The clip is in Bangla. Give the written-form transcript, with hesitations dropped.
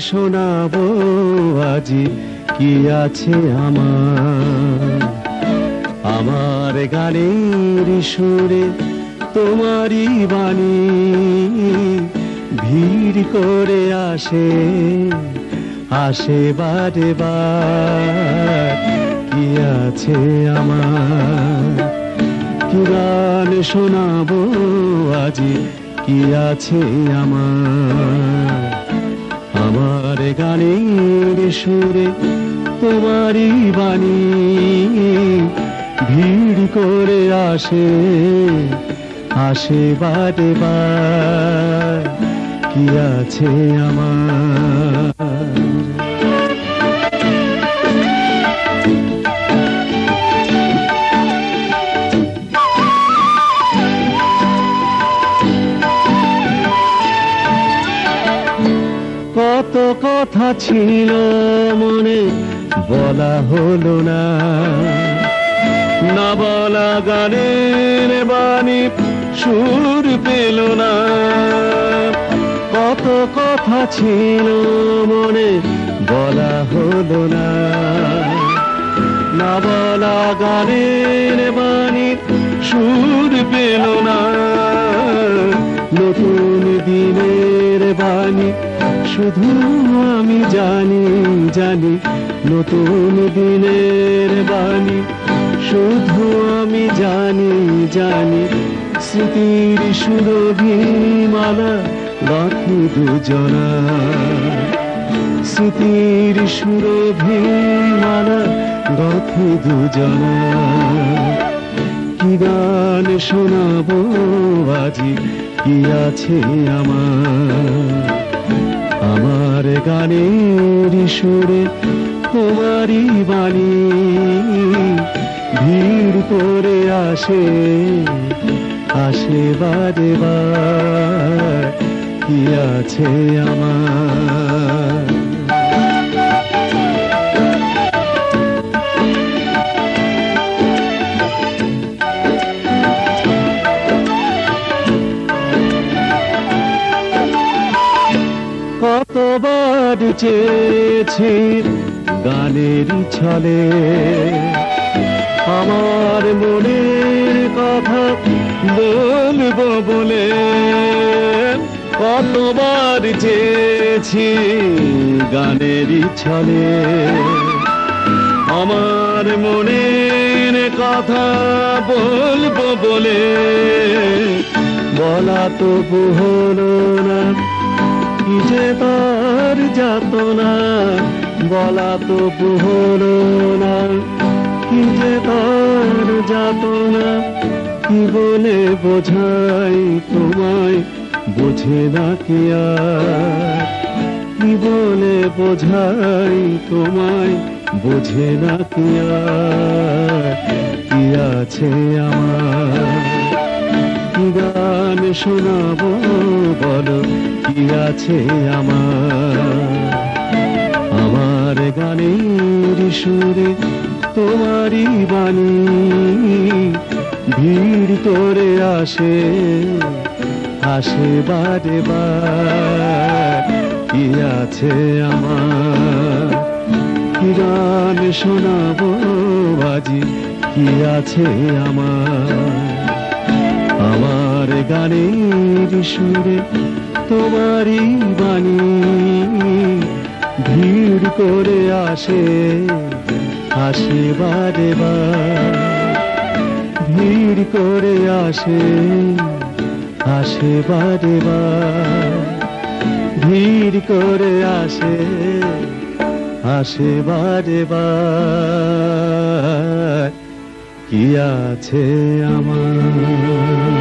শোনাবো আজি কি আছে আমার। আমার গানের সুরে তোমারই বাণী ভিড় করে আসে আসে বারে বার। কি আছে আমার, কি গান শোনাবো আজি কি আছে আমার। আমার গানের সুরে তোমারই বাণী ভিড় করে আসে আসে বারে বার। কি আছে আমার। কত কথা ছিল মনে বলা হলো না, না বলা গানের বাণী সুর পেল না। কত কথা ছিল মনে বলা হলো না, না বলা গানের বাণী সুর পেল না। নতুন দিনের বাণী শুধু আমি জানি জানি, নতুন দিনের বাণী শুধু আমি জানি জানি। স্মৃতির সুরভি মালা গাঁথি দুজনা, স্মৃতির সুরভি মালা গাঁথি দুজনা। কি গান শোনাবো আজি কি আছে আমার। আমার গানের সুরে তোমারই বাণী ভিড় করে আসে আসে বারে বার। কি আছে আমার। কতবার চেয়েছি গানের ছলে আমার মনের কথা বলবো বলে। কতবার চেয়েছি গানের ছলে আমার মনের কথা বলবো বলে। বলা তো হলো না কি যে তার যাতনা, বলা তো হলো না কি যে তার যাতনা। কি বলে বোঝাই তোমায় বোঝে না কি আর, কি বলে বোঝাই তোমায় বোঝে না কি আর। কি আছে আমার, কি গান শোনাবো বলো কি আছে আমার। আমার গানের সুরে তোমারই বাণী ভিড় করে আসে আসে বারে বার। কি আছে আমার, কি গান শোনাবো আজি কি আছে আমার। আমার গানের সুরে তোমারই বাণী ভিড় করে আসে আসে বারে বার। ভিড় করে আসে আসে বারে বার। ভিড় করে আসে আসে বারে বার। কি আছে আমার।